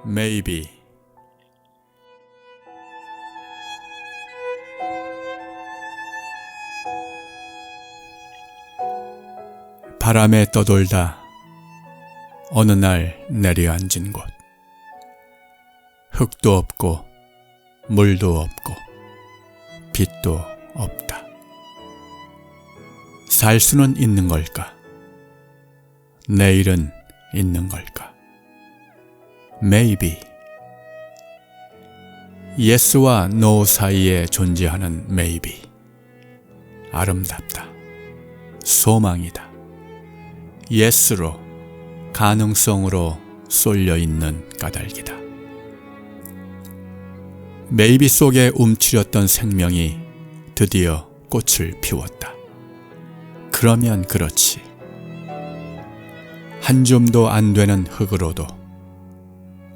Maybe. 바람에 떠돌다 어느 날 내려앉은 곳. 흙도 없고 물도 없고 빛도 없다. 살 수는 있는 걸까? 내일은 있는 걸까? Maybe. Yes와 No 사이에 존재하는 Maybe. 아름답다. 소망이다. Yes로, 가능성으로 쏠려 있는 까닭이다. Maybe 속에 움츠렸던 생명이 드디어 꽃을 피웠다. 그러면 그렇지. 한 줌도 안 되는 흙으로도,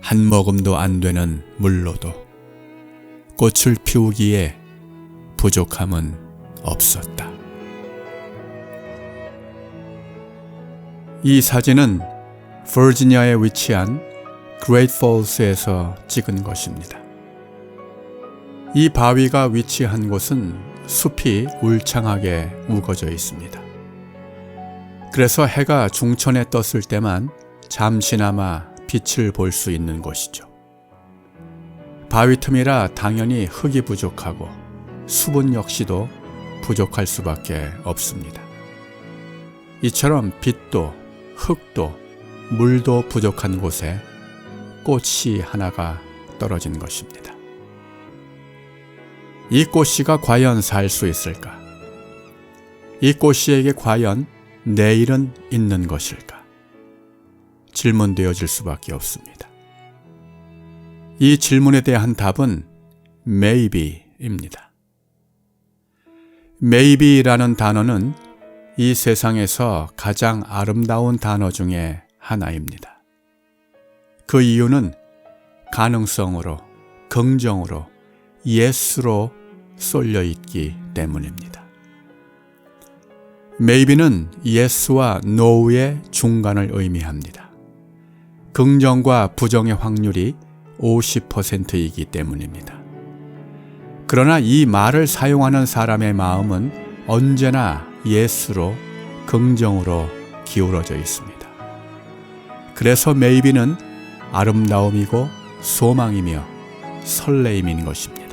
한 모금도 안 되는 물로도 꽃을 피우기에 부족함은 없었다. 이 사진은 버지니아에 위치한 그레이트 폴스에서 찍은 것입니다. 이 바위가 위치한 곳은 숲이 울창하게 우거져 있습니다. 그래서 해가 중천에 떴을 때만 잠시나마 빛을 볼 수 있는 곳이죠. 바위 틈이라 당연히 흙이 부족하고 수분 역시도 부족할 수밖에 없습니다. 이처럼 빛도 흙도 물도 부족한 곳에 꽃씨 하나가 떨어진 것입니다. 이 꽃씨가 과연 살 수 있을까? 이 꽃씨에게 과연 내일은 있는 것일까? 질문되어질 수밖에 없습니다. 이 질문에 대한 답은 Maybe입니다. Maybe라는 단어는 이 세상에서 가장 아름다운 단어 중에 하나입니다. 그 이유는 가능성으로, 긍정으로, Yes로 쏠려 있기 때문입니다. Maybe는 Yes와 No의 중간을 의미합니다. 긍정과 부정의 확률이 50%이기 때문입니다. 그러나 이 말을 사용하는 사람의 마음은 언제나 Yes로, 긍정으로 기울어져 있습니다. 그래서 Maybe는 아름다움이고 소망이며 설레임인 것입니다.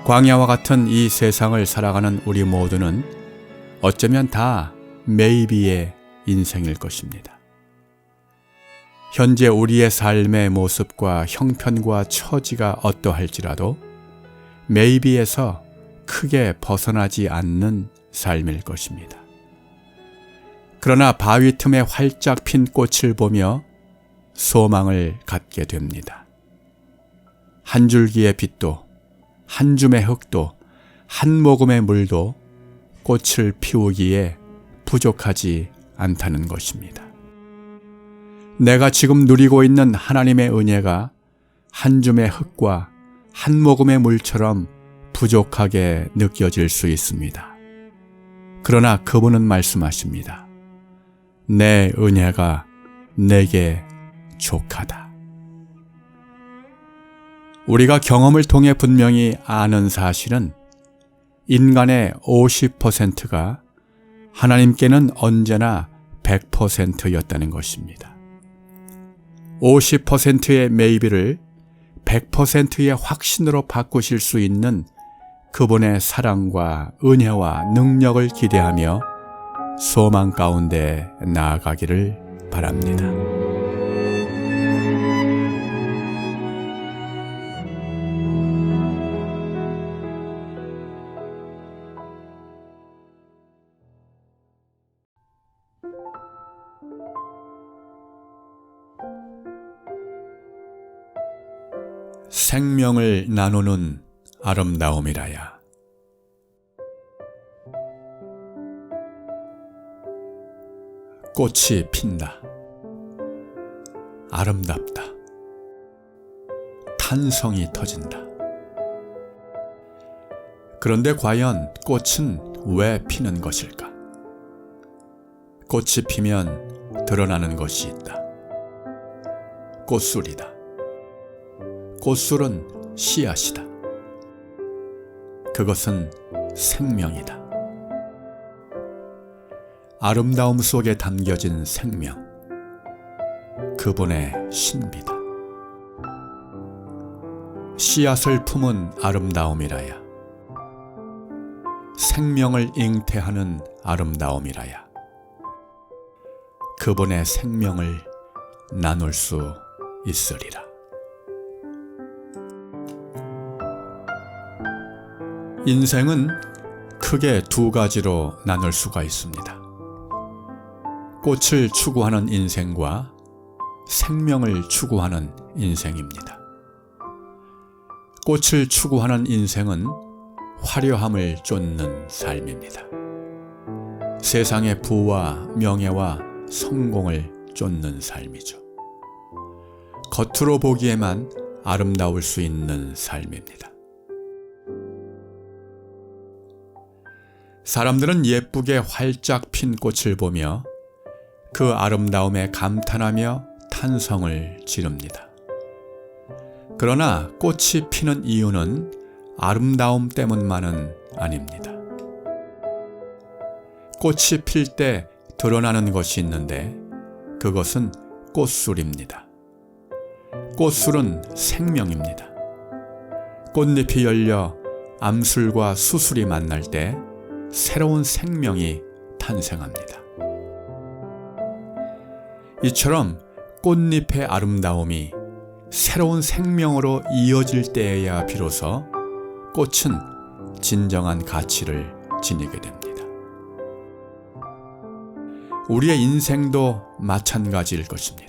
광야와 같은 이 세상을 살아가는 우리 모두는 어쩌면 다 Maybe의 인생일 것입니다. 현재 우리의 삶의 모습과 형편과 처지가 어떠할지라도 Maybe에서 크게 벗어나지 않는 삶일 것입니다. 그러나 바위 틈에 활짝 핀 꽃을 보며 소망을 갖게 됩니다. 한 줄기의 빛도, 한 줌의 흙도, 한 모금의 물도 꽃을 피우기에 부족하지 않다는 것입니다. 내가 지금 누리고 있는 하나님의 은혜가 한 줌의 흙과 한 모금의 물처럼 부족하게 느껴질 수 있습니다. 그러나 그분은 말씀하십니다. 내 은혜가 내게 족하다. 우리가 경험을 통해 분명히 아는 사실은 인간의 50%가 하나님께는 언제나 100%였다는 것입니다. 50%의 Maybe를 100%의 확신으로 바꾸실 수 있는 그분의 사랑과 은혜와 능력을 기대하며 소망 가운데 나아가기를 바랍니다. 생명을 나누는 아름다움이라야. 꽃이 핀다. 아름답다. 탄성이 터진다. 그런데 과연 꽃은 왜 피는 것일까? 꽃이 피면 드러나는 것이 있다. 꽃술이다. 꽃술은 씨앗이다. 그것은 생명이다. 아름다움 속에 담겨진 생명, 그분의 신비다. 씨앗을 품은 아름다움이라야, 생명을 잉태하는 아름다움이라야, 그분의 생명을 나눌 수 있으리라. 인생은 크게 두 가지로 나눌 수가 있습니다. 꽃을 추구하는 인생과 생명을 추구하는 인생입니다. 꽃을 추구하는 인생은 화려함을 쫓는 삶입니다. 세상의 부와 명예와 성공을 쫓는 삶이죠. 겉으로 보기에만 아름다울 수 있는 삶입니다. 사람들은 예쁘게 활짝 핀 꽃을 보며 그 아름다움에 감탄하며 탄성을 지릅니다. 그러나 꽃이 피는 이유는 아름다움 때문만은 아닙니다. 꽃이 필 때 드러나는 것이 있는데 그것은 꽃술입니다. 꽃술은 생명입니다. 꽃잎이 열려 암술과 수술이 만날 때 새로운 생명이 탄생합니다. 이처럼 꽃잎의 아름다움이 새로운 생명으로 이어질 때에야 비로소 꽃은 진정한 가치를 지니게 됩니다. 우리의 인생도 마찬가지일 것입니다.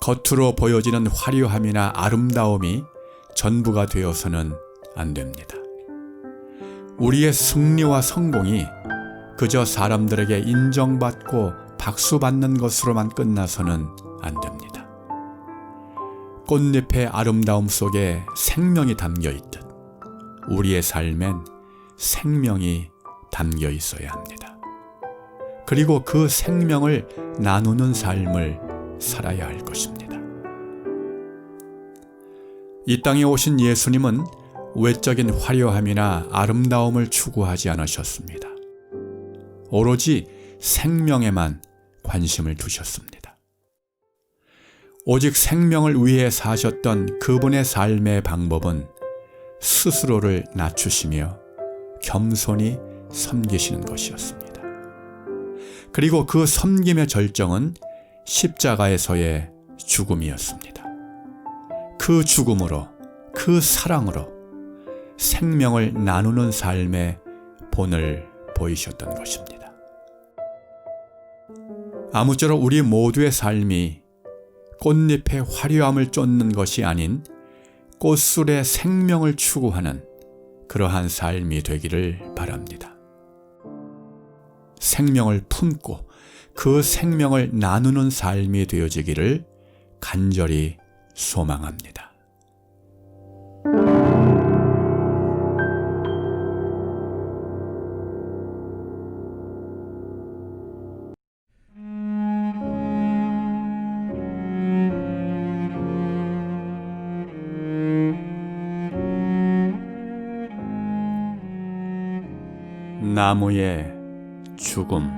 겉으로 보여지는 화려함이나 아름다움이 전부가 되어서는 안 됩니다. 우리의 승리와 성공이 그저 사람들에게 인정받고 박수받는 것으로만 끝나서는 안 됩니다. 꽃잎의 아름다움 속에 생명이 담겨 있듯 우리의 삶엔 생명이 담겨 있어야 합니다. 그리고 그 생명을 나누는 삶을 살아야 할 것입니다. 이 땅에 오신 예수님은 외적인 화려함이나 아름다움을 추구하지 않으셨습니다. 오로지 생명에만 관심을 두셨습니다. 오직 생명을 위해 사셨던 그분의 삶의 방법은 스스로를 낮추시며 겸손히 섬기시는 것이었습니다. 그리고 그 섬김의 절정은 십자가에서의 죽음이었습니다. 그 죽음으로, 그 사랑으로 생명을 나누는 삶의 본을 보이셨던 것입니다. 아무쪼록 우리 모두의 삶이 꽃잎의 화려함을 쫓는 것이 아닌 꽃술의 생명을 추구하는 그러한 삶이 되기를 바랍니다. 생명을 품고 그 생명을 나누는 삶이 되어지기를 간절히 소망합니다. 나무의 죽음.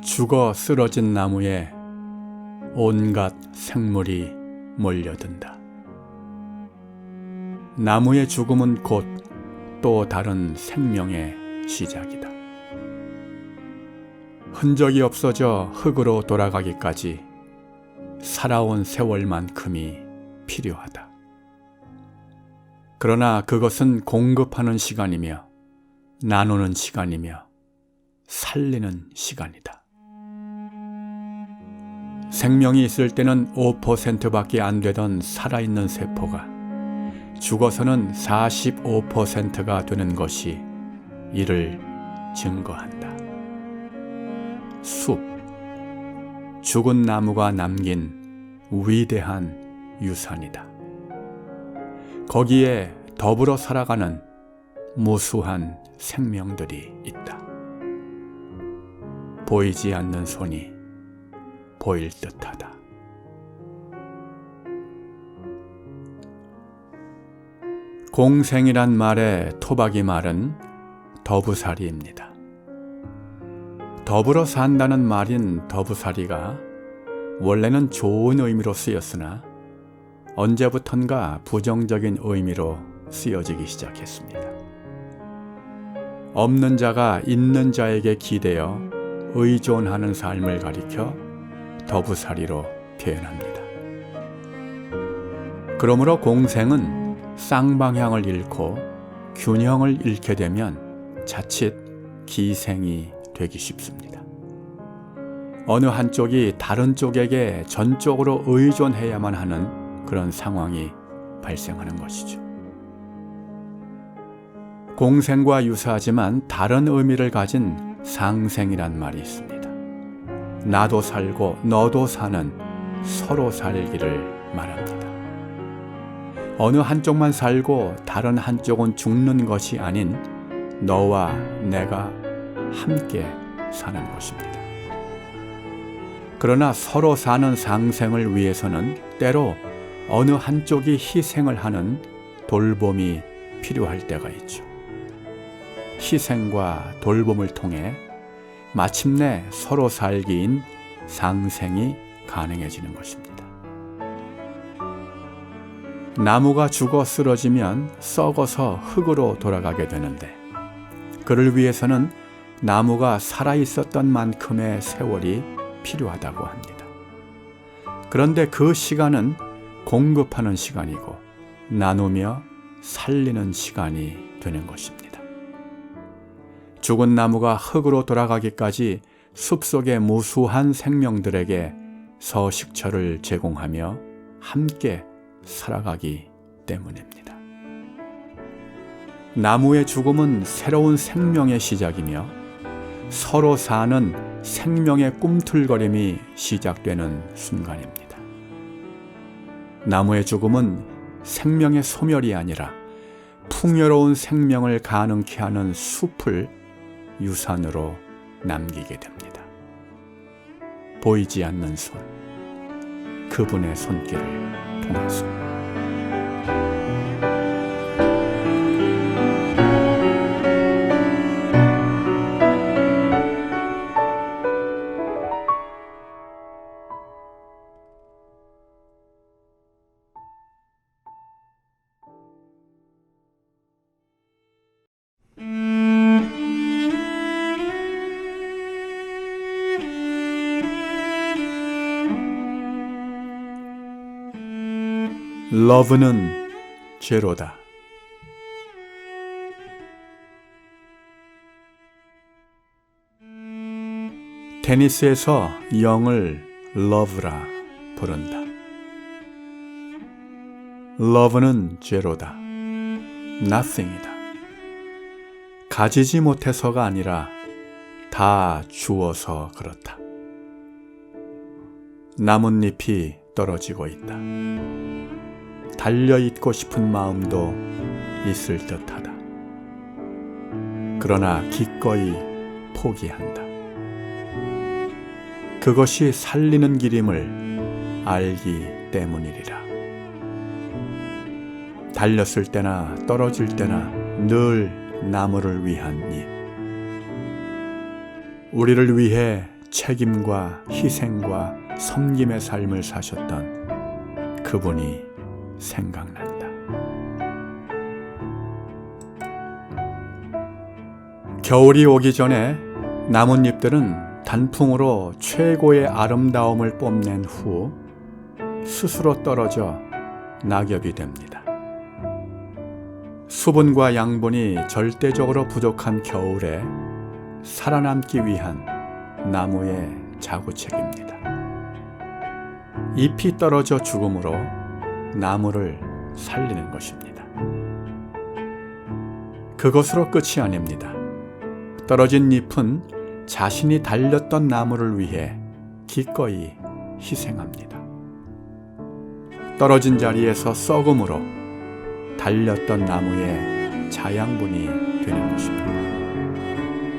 죽어 쓰러진 나무에 온갖 생물이 몰려든다. 나무의 죽음은 곧 또 다른 생명의 시작이다. 흔적이 없어져 흙으로 돌아가기까지 살아온 세월만큼이 필요하다. 그러나 그것은 공급하는 시간이며 나누는 시간이며 살리는 시간이다. 생명이 있을 때는 5%밖에 안 되던 살아있는 세포가 죽어서는 45%가 되는 것이 이를 증거한다. 숲, 죽은 나무가 남긴 위대한 유산이다. 거기에 더불어 살아가는 무수한 생명들이 있다. 보이지 않는 손이 보일 듯하다. 공생이란 말의 토박이 말은 더부살이입니다. 더불어 산다는 말인 더부살이가 원래는 좋은 의미로 쓰였으나 언제부턴가 부정적인 의미로 쓰여지기 시작했습니다. 없는 자가 있는 자에게 기대어 의존하는 삶을 가리켜 더부살이로 표현합니다. 그러므로 공생은 쌍방향을 잃고 균형을 잃게 되면 자칫 기생이 되기 쉽습니다. 어느 한쪽이 다른 쪽에게 전적으로 의존해야만 하는 그런 상황이 발생하는 것이죠. 공생과 유사하지만 다른 의미를 가진 상생이란 말이 있습니다. 나도 살고 너도 사는 서로 살기를 말합니다. 어느 한쪽만 살고 다른 한쪽은 죽는 것이 아닌 너와 내가 함께 사는 것입니다. 그러나 서로 사는 상생을 위해서는 때로 어느 한쪽이 희생을 하는 돌봄이 필요할 때가 있죠. 희생과 돌봄을 통해 마침내 서로 살기인 상생이 가능해지는 것입니다. 나무가 죽어 쓰러지면 썩어서 흙으로 돌아가게 되는데 그를 위해서는 나무가 살아있었던 만큼의 세월이 필요하다고 합니다. 그런데 그 시간은 공급하는 시간이고 나누며 살리는 시간이 되는 것입니다. 죽은 나무가 흙으로 돌아가기까지 숲속의 무수한 생명들에게 서식처를 제공하며 함께 살아가기 때문입니다. 나무의 죽음은 새로운 생명의 시작이며 서로 사는 생명의 꿈틀거림이 시작되는 순간입니다. 나무의 죽음은 생명의 소멸이 아니라 풍요로운 생명을 가능케 하는 숲을 유산으로 남기게 됩니다. 보이지 않는 손, 그분의 손길을 통해서. 러브는 죄로다. 테니스에서 영을 러브라 부른다. 러브는 죄로다. nothing이다. 가지지 못해서가 아니라 다 주어서 그렇다. 나뭇잎이 떨어지고 있다. 달려있고 싶은 마음도 있을 듯하다. 그러나 기꺼이 포기한다. 그것이 살리는 길임을 알기 때문이리라. 달렸을 때나 떨어질 때나 늘 나무를 위한 일. 우리를 위해 책임과 희생과 섬김의 삶을 사셨던 그분이 생각난다. 겨울이 오기 전에 나뭇잎들은 단풍으로 최고의 아름다움을 뽐낸 후 스스로 떨어져 낙엽이 됩니다. 수분과 양분이 절대적으로 부족한 겨울에 살아남기 위한 나무의 자구책입니다. 잎이 떨어져 죽음으로 나무를 살리는 것입니다. 그것으로 끝이 아닙니다. 떨어진 잎은 자신이 달렸던 나무를 위해 기꺼이 희생합니다. 떨어진 자리에서 썩음으로 달렸던 나무의 자양분이 되는 것입니다.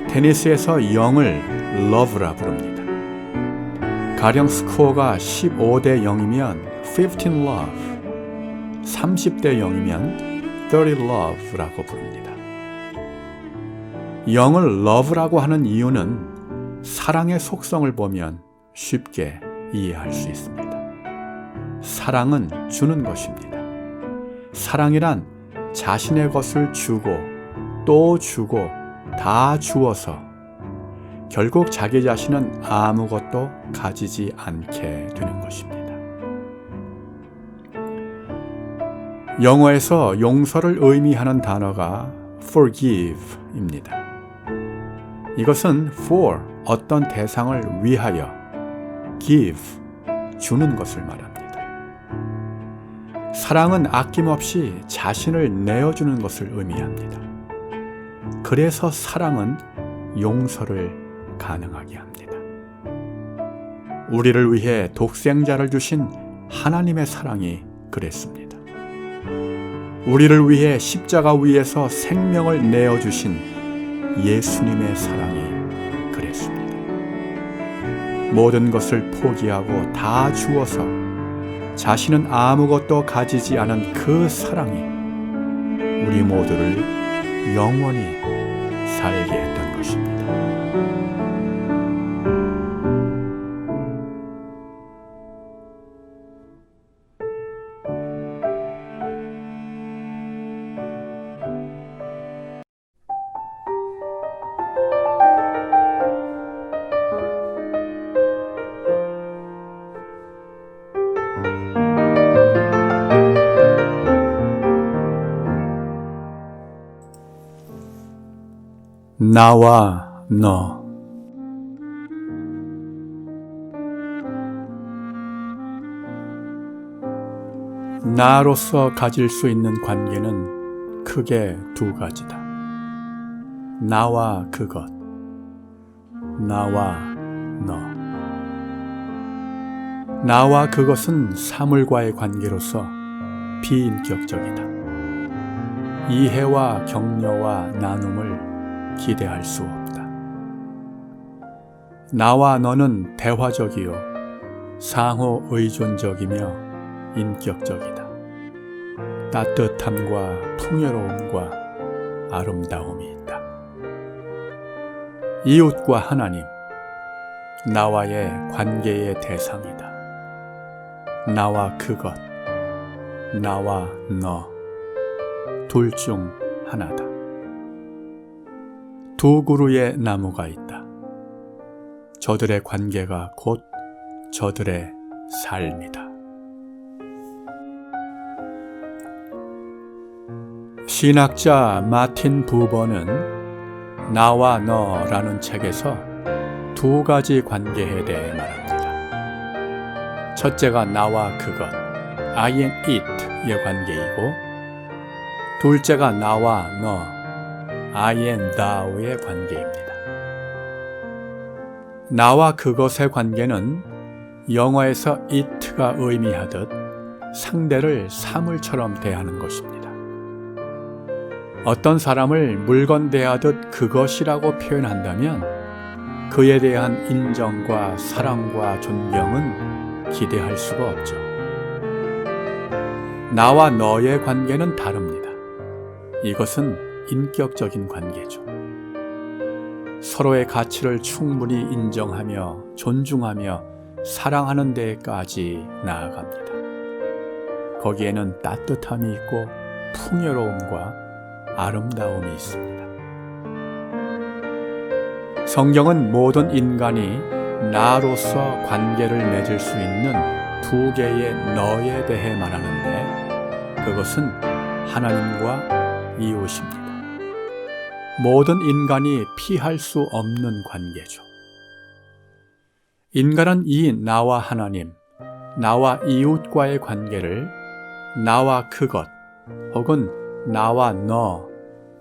테니스에서 0을 love라 부릅니다. 가령 스코어가 15대 0이면 15 love, 30대 0이면 30 love라고 부릅니다. 0을 love라고 하는 이유는 사랑의 속성을 보면 쉽게 이해할 수 있습니다. 사랑은 주는 것입니다. 사랑이란 자신의 것을 주고 또 주고 다 주어서 결국 자기 자신은 아무것도 가지지 않게 되는 것입니다. 영어에서 용서를 의미하는 단어가 forgive입니다. 이것은 for 어떤 대상을 위하여 give 주는 것을 말합니다. 사랑은 아낌없이 자신을 내어주는 것을 의미합니다. 그래서 사랑은 용서를 가능하게 합니다. 우리를 위해 독생자를 주신 하나님의 사랑이 그랬습니다. 우리를 위해 십자가 위에서 생명을 내어주신 예수님의 사랑이 그랬습니다. 모든 것을 포기하고 다 주어서 자신은 아무것도 가지지 않은 그 사랑이 우리 모두를 영원히 살게 했던 것입니다. 나와 너. 나로서 가질 수 있는 관계는 크게 두 가지다. 나와 그것, 나와 너. 나와 그것은 사물과의 관계로서 비인격적이다. 이해와 격려와 나눔을 기대할 수 없다. 나와 너는 대화적이요 상호 의존적이며 인격적이다. 따뜻함과 풍요로움과 아름다움이 있다. 이웃과 하나님, 나와의 관계의 대상이다. 나와 그것, 나와 너, 둘 중 하나다. 두 그루의 나무가 있다. 저들의 관계가 곧 저들의 삶이다. 신학자 마틴 부버는 나와 너라는 책에서 두 가지 관계에 대해 말합니다. 첫째가 나와 그것, I and it의 관계이고, 둘째가 나와 너, I and thou의 관계입니다. 나와 그것의 관계는 영어에서 it가 의미하듯 상대를 사물처럼 대하는 것입니다. 어떤 사람을 물건 대하듯 그것이라고 표현한다면 그에 대한 인정과 사랑과 존경은 기대할 수가 없죠. 나와 너의 관계는 다릅니다. 이것은 인격적인 관계죠. 서로의 가치를 충분히 인정하며 존중하며 사랑하는 데까지 나아갑니다. 거기에는 따뜻함이 있고 풍요로움과 아름다움이 있습니다. 성경은 모든 인간이 나로서 관계를 맺을 수 있는 두 개의 너에 대해 말하는데 그것은 하나님과 이웃입니다. 모든 인간이 피할 수 없는 관계죠. 인간은 이 나와 하나님, 나와 이웃과의 관계를 나와 그것 혹은 나와 너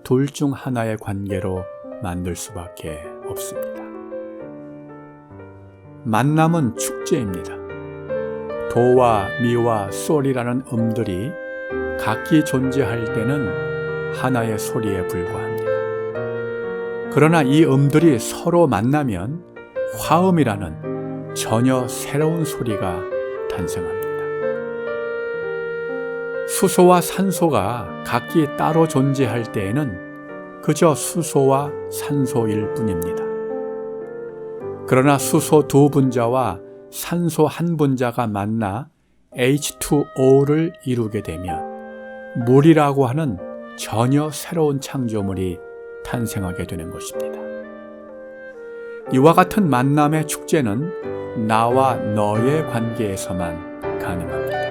둘 중 하나의 관계로 만들 수밖에 없습니다. 만남은 축제입니다. 도와 미와 솔이라는 음들이 각기 존재할 때는 하나의 소리에 불과합니다. 그러나 이 음들이 서로 만나면 화음이라는 전혀 새로운 소리가 탄생합니다. 수소와 산소가 각기 따로 존재할 때에는 그저 수소와 산소일 뿐입니다. 그러나 수소 두 분자와 산소 한 분자가 만나 H2O를 이루게 되면 물이라고 하는 전혀 새로운 창조물이 탄생하게 되는 것입니다. 이와 같은 만남의 축제는 나와 너의 관계에서만 가능합니다.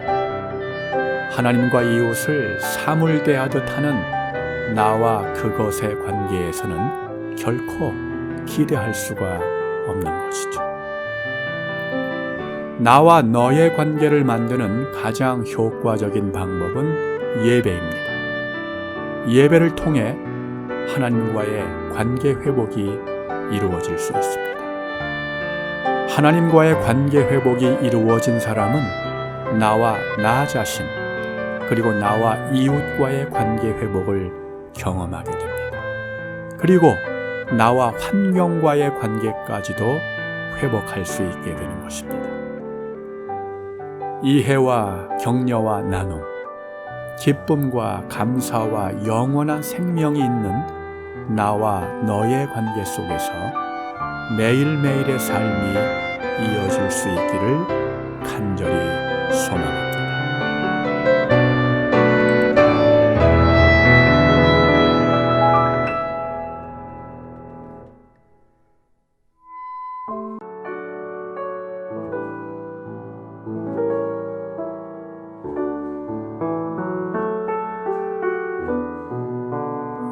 하나님과 이웃을 사물 대하듯 하는 나와 그것의 관계에서는 결코 기대할 수가 없는 것이죠. 나와 너의 관계를 만드는 가장 효과적인 방법은 예배입니다. 예배를 통해 하나님과의 관계 회복이 이루어질 수 있습니다. 하나님과의 관계 회복이 이루어진 사람은 나와 나 자신, 그리고 나와 이웃과의 관계 회복을 경험하게 됩니다. 그리고 나와 환경과의 관계까지도 회복할 수 있게 되는 것입니다. 이해와 격려와 나눔, 기쁨과 감사와 영원한 생명이 있는 나와 너의 관계 속에서 매일매일의 삶이 이어질 수 있기를 간절히 소망합니다.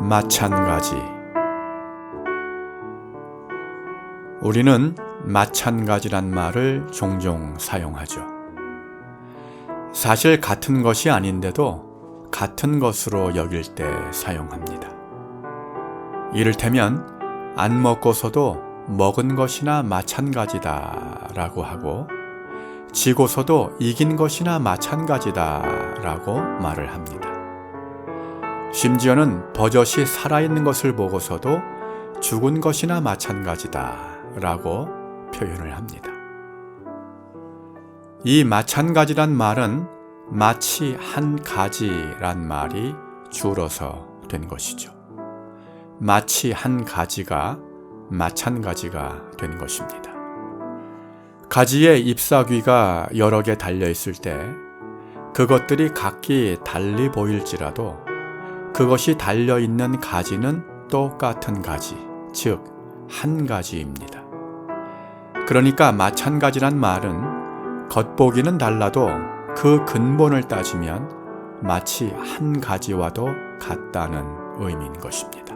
마찬가지. 우리는 마찬가지란 말을 종종 사용하죠. 사실 같은 것이 아닌데도 같은 것으로 여길 때 사용합니다. 이를테면 안 먹고서도 먹은 것이나 마찬가지다 라고 하고, 지고서도 이긴 것이나 마찬가지다 라고 말을 합니다. 심지어는 버젓이 살아있는 것을 보고서도 죽은 것이나 마찬가지다 라고 표현을 합니다. 이 마찬가지란 말은 마치 한 가지란 말이 줄어서 된 것이죠. 마치 한 가지가 마찬가지가 된 것입니다. 가지에 잎사귀가 여러 개 달려있을 때 그것들이 각기 달리 보일지라도 그것이 달려있는 가지는 똑같은 가지, 즉 한 가지입니다. 그러니까 마찬가지란 말은 겉보기는 달라도 그 근본을 따지면 마치 한 가지와도 같다는 의미인 것입니다.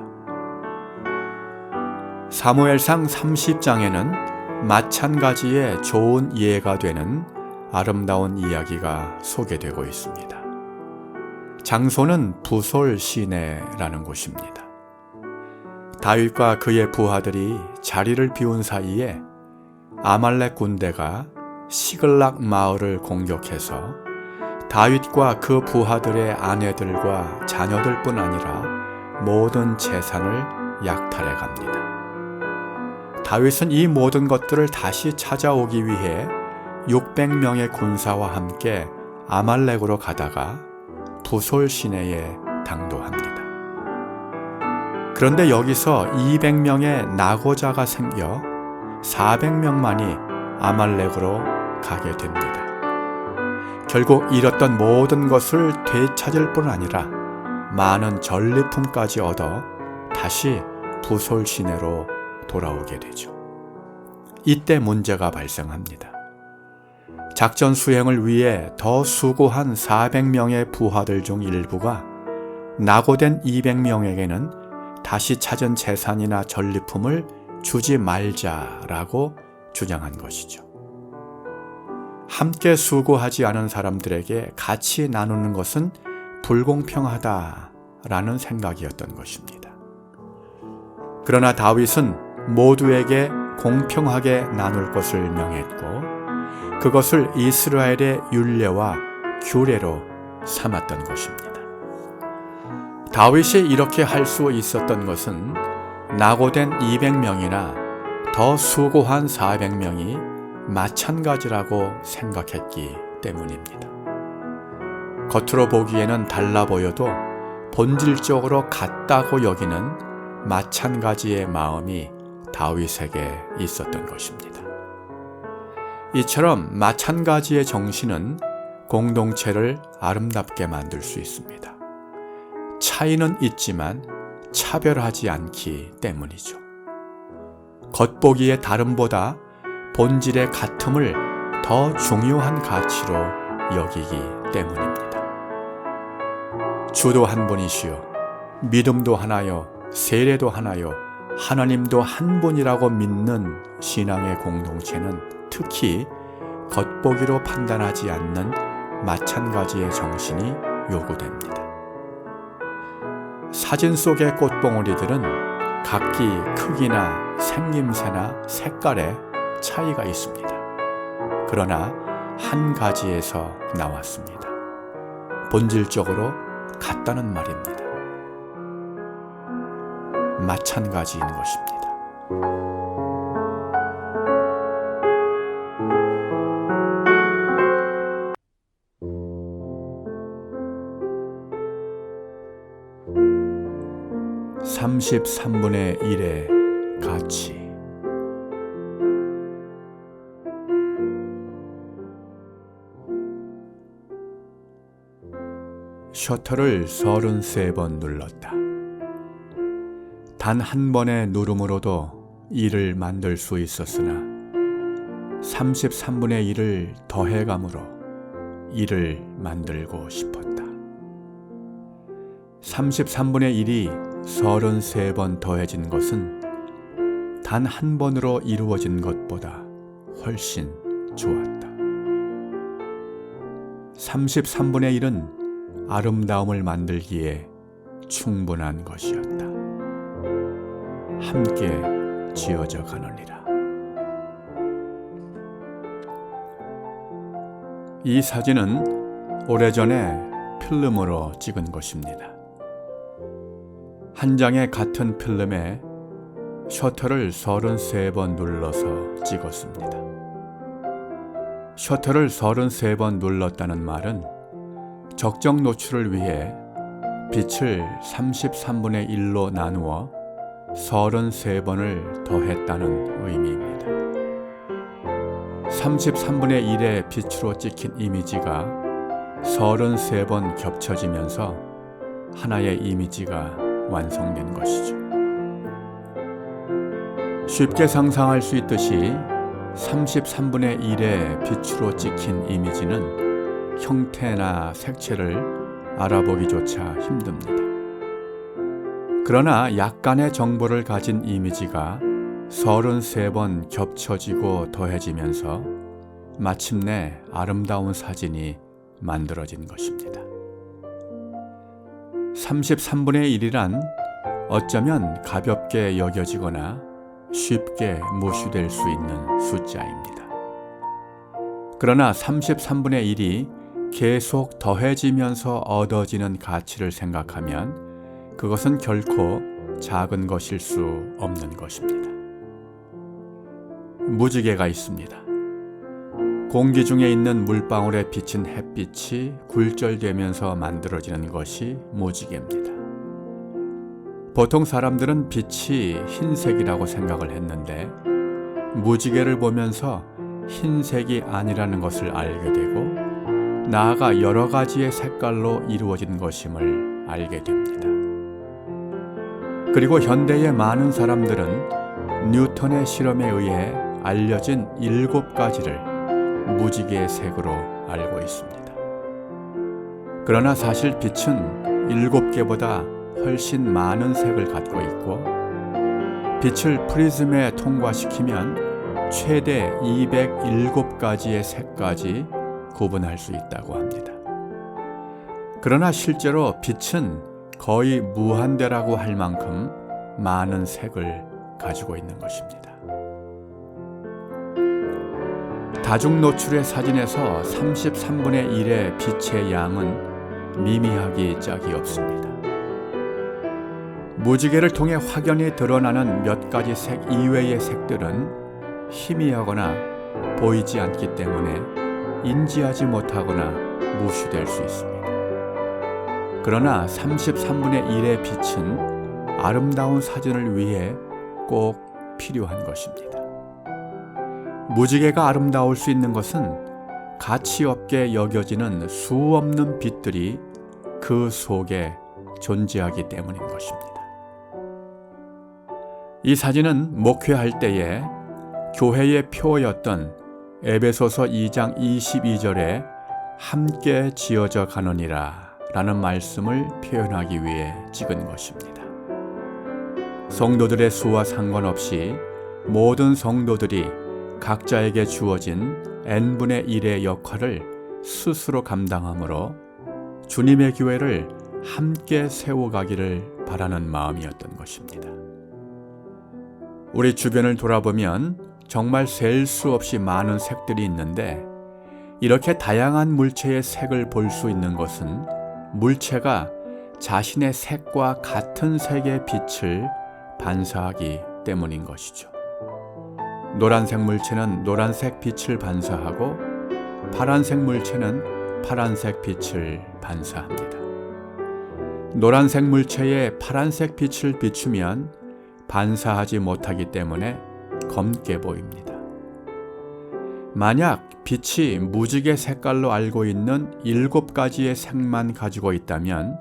사무엘상 30장에는 마찬가지의 좋은 예가 되는 아름다운 이야기가 소개되고 있습니다. 장소는 부솔 시내라는 곳입니다. 다윗과 그의 부하들이 자리를 비운 사이에 아말렉 군대가 시글락 마을을 공격해서 다윗과 그 부하들의 아내들과 자녀들뿐 아니라 모든 재산을 약탈해 갑니다. 다윗은 이 모든 것들을 다시 찾아오기 위해 600명의 군사와 함께 아말렉으로 가다가 부솔 시내에 당도합니다. 그런데 여기서 200명의 낙오자가 생겨 400명만이 아말렉으로 가게 됩니다. 결국 잃었던 모든 것을 되찾을 뿐 아니라 많은 전리품까지 얻어 다시 부솔 시내로 돌아오게 되죠. 이때 문제가 발생합니다. 작전 수행을 위해 더 수고한 400명의 부하들 중 일부가 낙오된 200명에게는 다시 찾은 재산이나 전리품을 주지 말자라고 주장한 것이죠. 함께 수고하지 않은 사람들에게 같이 나누는 것은 불공평하다라는 생각이었던 것입니다. 그러나 다윗은 모두에게 공평하게 나눌 것을 명했고 그것을 이스라엘의 율례와 규례로 삼았던 것입니다. 다윗이 이렇게 할 수 있었던 것은 낙오된 200명이나 더 수고한 400명이 마찬가지라고 생각했기 때문입니다. 겉으로 보기에는 달라 보여도 본질적으로 같다고 여기는 마찬가지의 마음이 다윗에게 있었던 것입니다. 이처럼 마찬가지의 정신은 공동체를 아름답게 만들 수 있습니다. 차이는 있지만 차별하지 않기 때문이죠. 겉보기의 다름보다 본질의 같음을 더 중요한 가치로 여기기 때문입니다. 주도 한 분이시요 믿음도 하나요 세례도 하나요 하나님도 한 분이라고 믿는 신앙의 공동체는 특히 겉보기로 판단하지 않는 마찬가지의 정신이 요구됩니다. 사진 속의 꽃봉오리들은 각기 크기나 생김새나 색깔에 차이가 있습니다. 그러나 한 가지에서 나왔습니다. 본질적으로 같다는 말입니다. 마찬가지인 것입니다. (33분의 1의) 가치. 셔터를 33번 눌렀다. 단 한 번의 누름으로도 일을 만들 수 있었으나 33분의 1을 더해감으로 일을 만들고 싶었다. 33분의 1이 33번 더해진 것은 단 한 번으로 이루어진 것보다 훨씬 좋았다. 33분의 1은 아름다움을 만들기에 충분한 것이었다. 함께 지어져 가느니라. 이 사진은 오래전에 필름으로 찍은 것입니다. 한 장의 같은 필름에 셔터를 33번 눌러서 찍었습니다. 셔터를 33번 눌렀다는 말은 적정 노출을 위해 빛을 33분의 1로 나누어 33번을 더했다는 의미입니다. 33분의 1의 빛으로 찍힌 이미지가 33번 겹쳐지면서 하나의 이미지가 완성된 것이죠. 쉽게 상상할 수 있듯이 33분의 1의 빛으로 찍힌 이미지는 형태나 색채를 알아보기조차 힘듭니다. 그러나 약간의 정보를 가진 이미지가 33번 겹쳐지고 더해지면서 마침내 아름다운 사진이 만들어진 것입니다. 33분의 1이란 어쩌면 가볍게 여겨지거나 쉽게 무시될 수 있는 숫자입니다. 그러나 33분의 1이 계속 더해지면서 얻어지는 가치를 생각하면 그것은 결코 작은 것일 수 없는 것입니다. 무지개가 있습니다. 공기 중에 있는 물방울에 비친 햇빛이 굴절되면서 만들어지는 것이 무지개입니다. 보통 사람들은 빛이 흰색이라고 생각을 했는데 무지개를 보면서 흰색이 아니라는 것을 알게 되고 나아가 여러 가지의 색깔로 이루어진 것임을 알게 됩니다. 그리고 현대의 많은 사람들은 뉴턴의 실험에 의해 알려진 7가지를 무지개의 색으로 알고 있습니다. 그러나 사실 빛은 7개보다 훨씬 많은 색을 갖고 있고 빛을 프리즘에 통과시키면 최대 207가지의 색까지 구분할 수 있다고 합니다. 그러나 실제로 빛은 거의 무한대라고 할 만큼 많은 색을 가지고 있는 것입니다. 다중 노출의 사진에서 33분의 1의 빛의 양은 미미하기 짝이 없습니다. 무지개를 통해 확연히 드러나는 몇 가지 색 이외의 색들은 희미하거나 보이지 않기 때문에 인지하지 못하거나 무시될 수 있습니다. 그러나 33분의 1의 빛은 아름다운 사진을 위해 꼭 필요한 것입니다. 무지개가 아름다울 수 있는 것은 가치 없게 여겨지는 수없는 빛들이 그 속에 존재하기 때문인 것입니다. 이 사진은 목회할 때에 교회의 표였던 에베소서 2장 22절에 함께 지어져 가느니라 라는 말씀을 표현하기 위해 찍은 것입니다. 성도들의 수와 상관없이 모든 성도들이 각자에게 주어진 n분의 1의 역할을 스스로 감당하므로 주님의 교회를 함께 세워가기를 바라는 마음이었던 것입니다. 우리 주변을 돌아보면 정말 셀 수 없이 많은 색들이 있는데 이렇게 다양한 물체의 색을 볼 수 있는 것은 물체가 자신의 색과 같은 색의 빛을 반사하기 때문인 것이죠. 노란색 물체는 노란색 빛을 반사하고 파란색 물체는 파란색 빛을 반사합니다. 노란색 물체에 파란색 빛을 비추면 반사하지 못하기 때문에 검게 보입니다. 만약 빛이 무지개 색깔로 알고 있는 7가지의 색만 가지고 있다면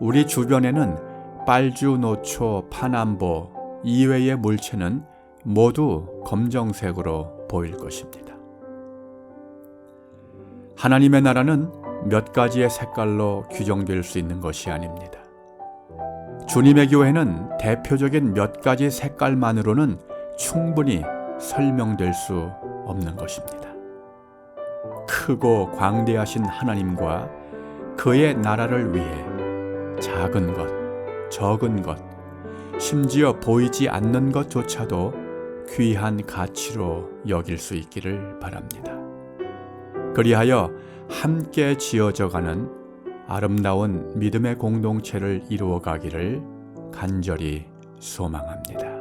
우리 주변에는 빨주, 노초, 파남보 이외의 물체는 모두 검정색으로 보일 것입니다. 하나님의 나라는 몇 가지의 색깔로 규정될 수 있는 것이 아닙니다. 주님의 교회는 대표적인 몇 가지 색깔만으로는 충분히 설명될 수 없는 것입니다. 크고 광대하신 하나님과 그의 나라를 위해 작은 것, 적은 것, 심지어 보이지 않는 것조차도 귀한 가치로 여길 수 있기를 바랍니다. 그리하여 함께 지어져가는 아름다운 믿음의 공동체를 이루어가기를 간절히 소망합니다.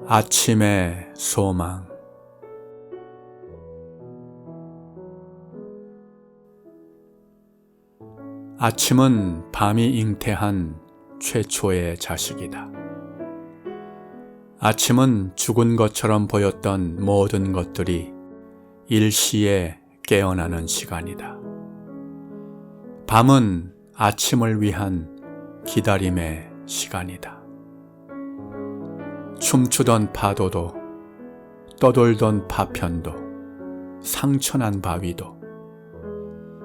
아침의 소망. 아침은 밤이 잉태한 최초의 자식이다. 아침은 죽은 것처럼 보였던 모든 것들이 일시에 깨어나는 시간이다. 밤은 아침을 위한 기다림의 시간이다. 춤추던 파도도, 떠돌던 파편도, 상처난 바위도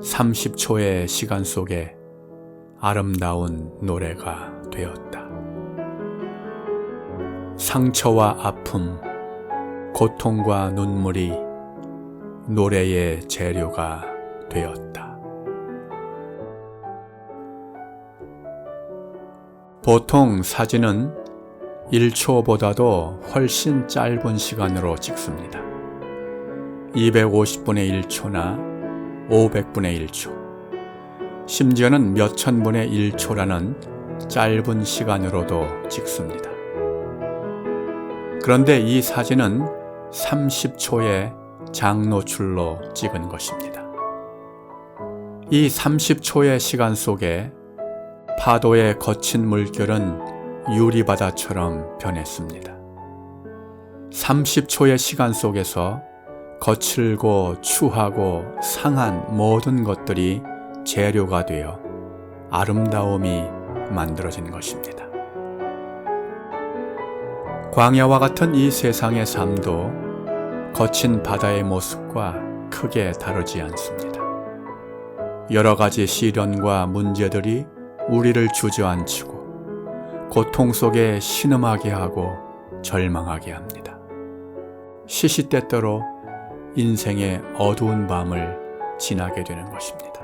30초의 시간 속에 아름다운 노래가 되었다. 상처와 아픔, 고통과 눈물이 노래의 재료가 되었다. 보통 사진은 1초보다도 훨씬 짧은 시간으로 찍습니다. 250분의 1초나 500분의 1초, 심지어는 몇천분의 1초라는 짧은 시간으로도 찍습니다. 그런데 이 사진은 30초의 장노출로 찍은 것입니다. 이 30초의 시간 속에 파도의 거친 물결은 유리바다처럼 변했습니다. 30초의 시간 속에서 거칠고 추하고 상한 모든 것들이 재료가 되어 아름다움이 만들어진 것입니다. 광야와 같은 이 세상의 삶도 거친 바다의 모습과 크게 다르지 않습니다. 여러 가지 시련과 문제들이 우리를 주저앉히고 고통 속에 신음하게 하고 절망하게 합니다. 시시때때로 인생의 어두운 밤을 지나게 되는 것입니다.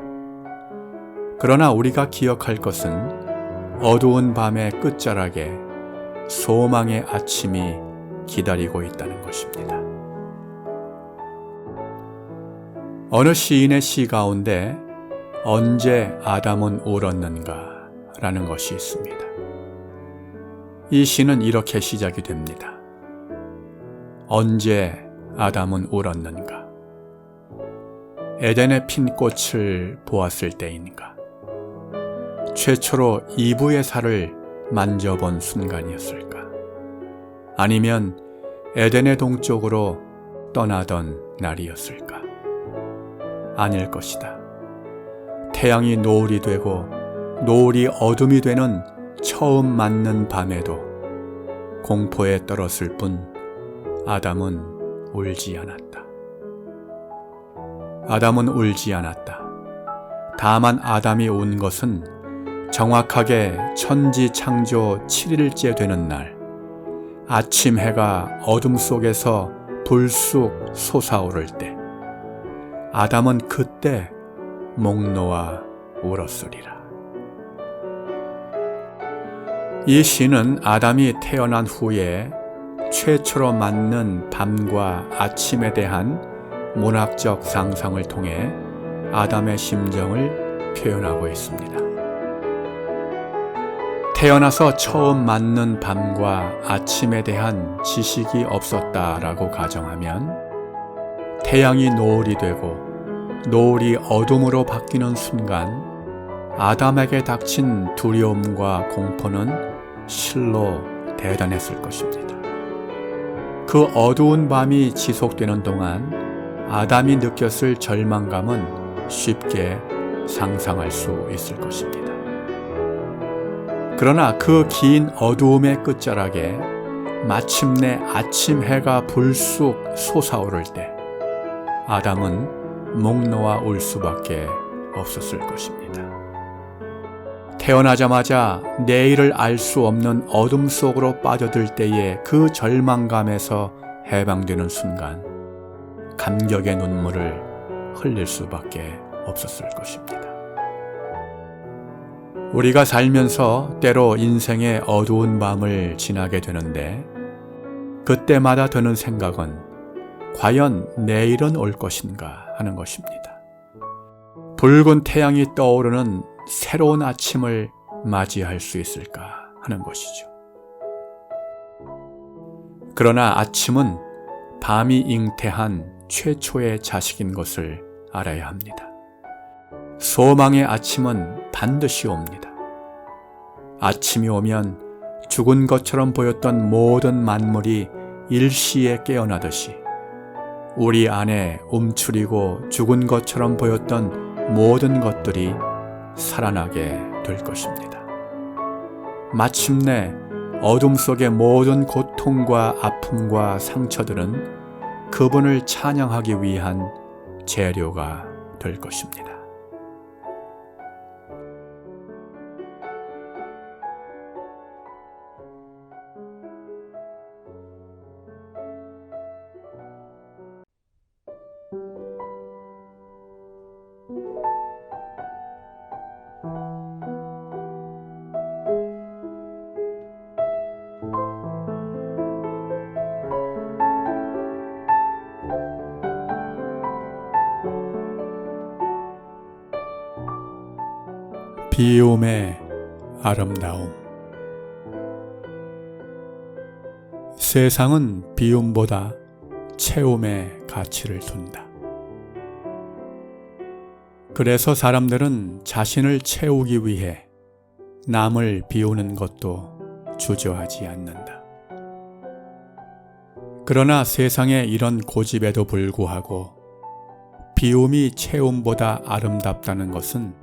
그러나 우리가 기억할 것은 어두운 밤의 끝자락에 소망의 아침이 기다리고 있다는 것입니다. 어느 시인의 시 가운데 언제 아담은 울었는가 라는 것이 있습니다. 이 시는 이렇게 시작이 됩니다. 언제 아담은 울었는가? 에덴의 핀 꽃을 보았을 때인가? 최초로 이브의 살을 만져본 순간이었을까? 아니면 에덴의 동쪽으로 떠나던 날이었을까? 아닐 것이다. 태양이 노을이 되고 노을이 어둠이 되는 처음 맞는 밤에도 공포에 떨었을 뿐 아담은 울지 않았다. 아담은 울지 않았다. 다만 아담이 운 것은 정확하게 천지 창조 7일째 되는 날, 아침 해가 어둠 속에서 불쑥 솟아오를 때, 아담은 그때 목 놓아 울었으리라. 이 시는 아담이 태어난 후에 최초로 맞는 밤과 아침에 대한 문학적 상상을 통해 아담의 심정을 표현하고 있습니다. 태어나서 처음 맞는 밤과 아침에 대한 지식이 없었다라고 가정하면 태양이 노을이 되고 노을이 어둠으로 바뀌는 순간 아담에게 닥친 두려움과 공포는 실로 대단했을 것입니다. 그 어두운 밤이 지속되는 동안 아담이 느꼈을 절망감은 쉽게 상상할 수 있을 것입니다. 그러나 그 긴 어두움의 끝자락에 마침내 아침 해가 불쑥 솟아오를 때 아담은 목 놓아 울 수밖에 없었을 것입니다. 태어나자마자 내일을 알 수 없는 어둠 속으로 빠져들 때의 그 절망감에서 해방되는 순간 감격의 눈물을 흘릴 수밖에 없었을 것입니다. 우리가 살면서 때로 인생의 어두운 밤을 지나게 되는데 그때마다 드는 생각은 과연 내일은 올 것인가 하는 것입니다. 붉은 태양이 떠오르는 새로운 아침을 맞이할 수 있을까 하는 것이죠. 그러나 아침은 밤이 잉태한 최초의 자식인 것을 알아야 합니다. 소망의 아침은 반드시 옵니다. 아침이 오면 죽은 것처럼 보였던 모든 만물이 일시에 깨어나듯이 우리 안에 움츠리고 죽은 것처럼 보였던 모든 것들이 살아나게 될 것입니다. 마침내 어둠 속의 모든 고통과 아픔과 상처들은 그분을 찬양하기 위한 재료가 될 것입니다. 비움의 아름다움. 세상은 비움보다 채움의 가치를 둔다. 그래서 사람들은 자신을 채우기 위해 남을 비우는 것도 주저하지 않는다. 그러나 세상의 이런 고집에도 불구하고 비움이 채움보다 아름답다는 것은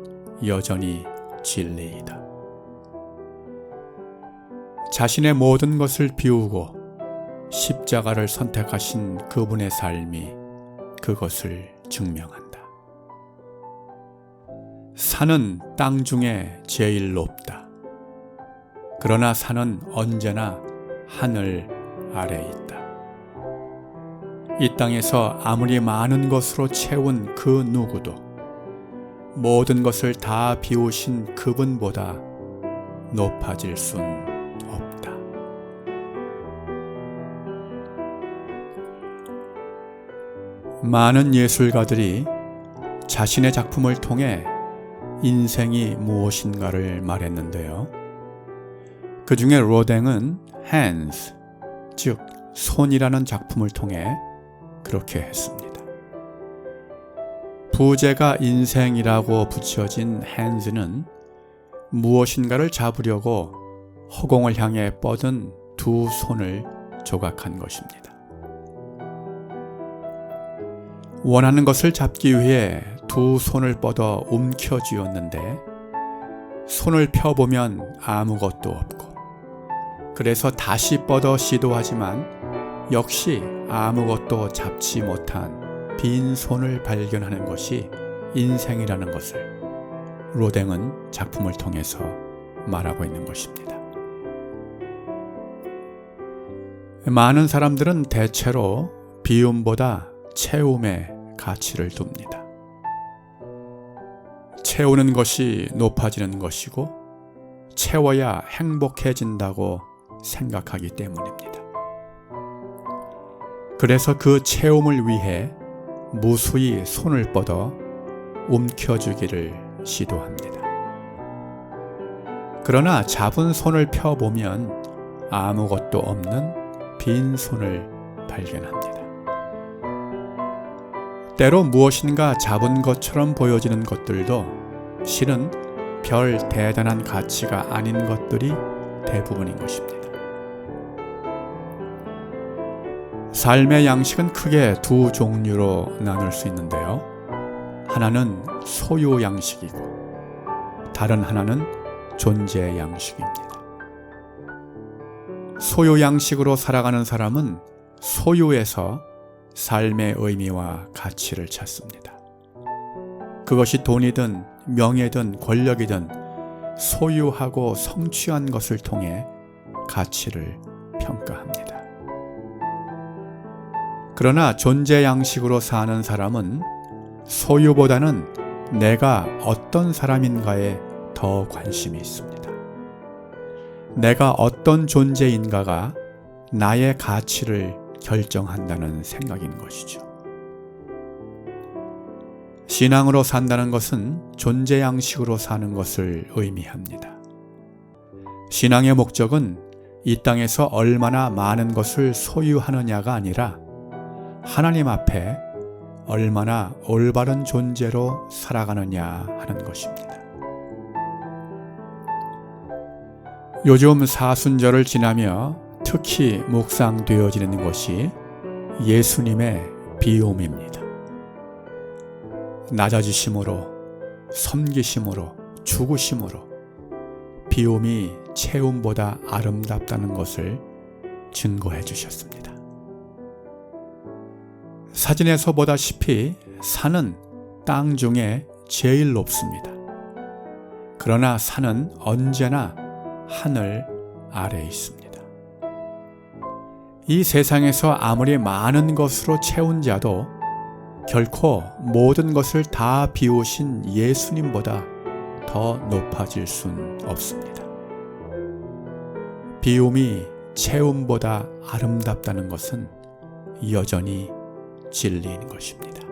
여전히 진리이다. 자신의 모든 것을 비우고 십자가를 선택하신 그분의 삶이 그것을 증명한다. 산은 땅 중에 제일 높다. 그러나 산은 언제나 하늘 아래에 있다. 이 땅에서 아무리 많은 것으로 채운 그 누구도 모든 것을 다 비우신 그분보다 높아질 순 없다. 많은 예술가들이 자신의 작품을 통해 인생이 무엇인가를 말했는데요. 그 중에 로댕은 hands, 즉 손이라는 작품을 통해 그렇게 했습니다. 부제가 인생이라고 붙여진 hands는 무엇인가를 잡으려고 허공을 향해 뻗은 두 손을 조각한 것입니다. 원하는 것을 잡기 위해 두 손을 뻗어 움켜쥐었는데 손을 펴보면 아무것도 없고, 그래서 다시 뻗어 시도하지만 역시 아무것도 잡지 못한 빈 손을 발견하는 것이 인생이라는 것을 로댕은 작품을 통해서 말하고 있는 것입니다. 많은 사람들은 대체로 비움보다 채움에 가치를 둡니다. 채우는 것이 높아지는 것이고 채워야 행복해진다고 생각하기 때문입니다. 그래서 그 채움을 위해 무수히 손을 뻗어 움켜쥐기를 시도합니다. 그러나 잡은 손을 펴보면 아무것도 없는 빈 손을 발견합니다. 때로 무엇인가 잡은 것처럼 보여지는 것들도 실은 별 대단한 가치가 아닌 것들이 대부분인 것입니다. 삶의 양식은 크게 두 종류로 나눌 수 있는데요. 하나는 소유 양식이고 다른 하나는 존재 양식입니다. 소유 양식으로 살아가는 사람은 소유에서 삶의 의미와 가치를 찾습니다. 그것이 돈이든 명예든 권력이든 소유하고 성취한 것을 통해 가치를 평가합니다. 그러나 존재 양식으로 사는 사람은 소유보다는 내가 어떤 사람인가에 더 관심이 있습니다. 내가 어떤 존재인가가 나의 가치를 결정한다는 생각인 것이죠. 신앙으로 산다는 것은 존재 양식으로 사는 것을 의미합니다. 신앙의 목적은 이 땅에서 얼마나 많은 것을 소유하느냐가 아니라 하나님 앞에 얼마나 올바른 존재로 살아가느냐 하는 것입니다. 요즘 사순절을 지나며 특히 묵상되어지는 것이 예수님의 비움입니다. 낮아지심으로, 섬기심으로, 죽으심으로 비움이 채움보다 아름답다는 것을 증거해 주셨습니다. 사진에서 보다시피 산은 땅 중에 제일 높습니다. 그러나 산은 언제나 하늘 아래에 있습니다. 이 세상에서 아무리 많은 것으로 채운 자도 결코 모든 것을 다 비우신 예수님보다 더 높아질 순 없습니다. 비움이 채움보다 아름답다는 것은 여전히 진리인 것입니다.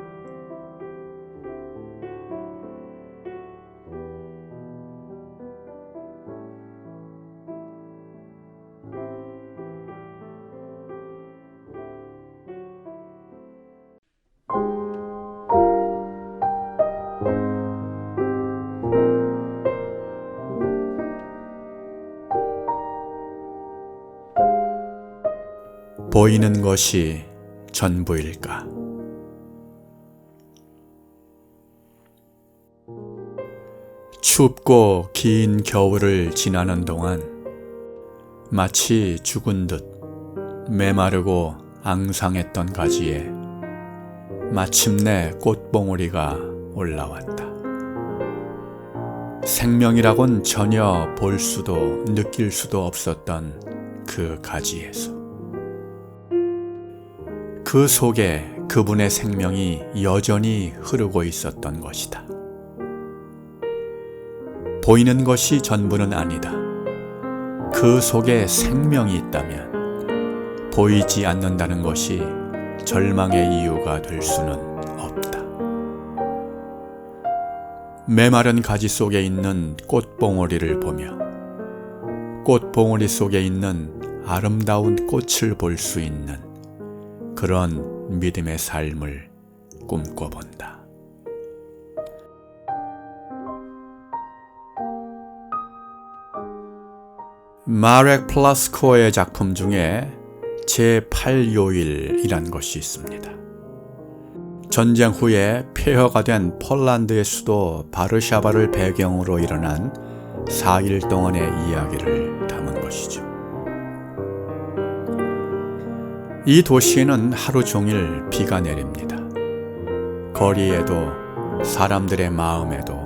보이는 것이 전부일까? 춥고 긴 겨울을 지나는 동안 마치 죽은 듯 메마르고 앙상했던 가지에 마침내 꽃봉오리가 올라왔다. 생명이라곤 전혀 볼 수도 느낄 수도 없었던 그 가지에서 그 속에 그분의 생명이 여전히 흐르고 있었던 것이다. 보이는 것이 전부는 아니다. 그 속에 생명이 있다면 보이지 않는다는 것이 절망의 이유가 될 수는 없다. 메마른 가지 속에 있는 꽃봉오리를 보며 꽃봉오리 속에 있는 아름다운 꽃을 볼 수 있는 그런 믿음의 삶을 꿈꿔본다. 마렉 플라스코의 작품 중에 제8요일이란 것이 있습니다. 전쟁 후에 폐허가 된 폴란드의 수도 바르샤바를 배경으로 일어난 4일 동안의 이야기를 담은 것이죠. 이 도시에는 하루 종일 비가 내립니다. 거리에도 사람들의 마음에도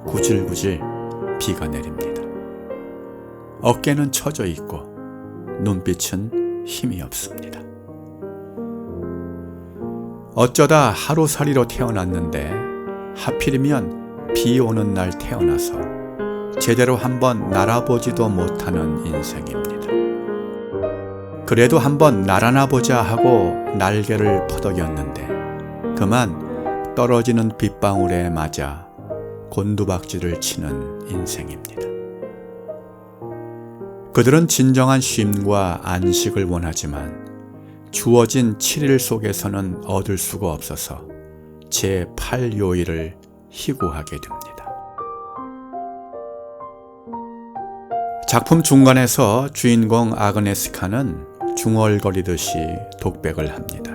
구질구질 비가 내립니다. 어깨는 처져 있고 눈빛은 힘이 없습니다. 어쩌다 하루살이로 태어났는데 하필이면 비 오는 날 태어나서 제대로 한번 날아보지도 못하는 인생입니다. 그래도 한번 날아나 보자 하고 날개를 퍼덕였는데 그만 떨어지는 빗방울에 맞아 곤두박질을 치는 인생입니다. 그들은 진정한 쉼과 안식을 원하지만 주어진 7일 속에서는 얻을 수가 없어서 제8요일을 희구하게 됩니다. 작품 중간에서 주인공 아그네스카는 중얼거리듯이 독백을 합니다.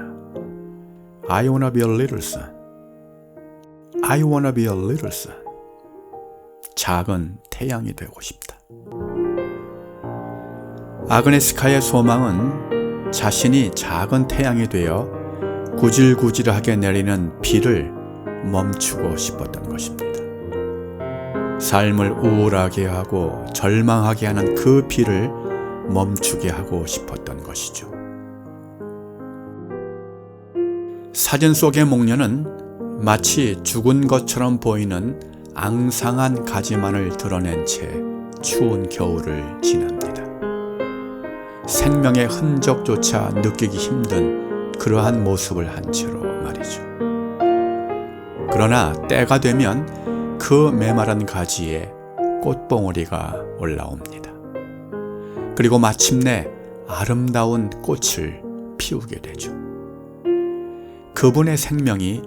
I wanna be a little sun. I wanna be a little sun. 작은 태양이 되고 싶다. 아그네스카의 소망은 자신이 작은 태양이 되어 구질구질하게 내리는 비를 멈추고 싶었던 것입니다. 삶을 우울하게 하고 절망하게 하는 그 비를 멈추게 하고 싶었던 것이죠. 사진 속의 목련은 마치 죽은 것처럼 보이는 앙상한 가지만을 드러낸 채 추운 겨울을 지납니다. 생명의 흔적조차 느끼기 힘든 그러한 모습을 한 채로 말이죠. 그러나 때가 되면 그 메마른 가지에 꽃봉오리가 올라옵니다. 그리고 마침내 아름다운 꽃을 피우게 되죠. 그분의 생명이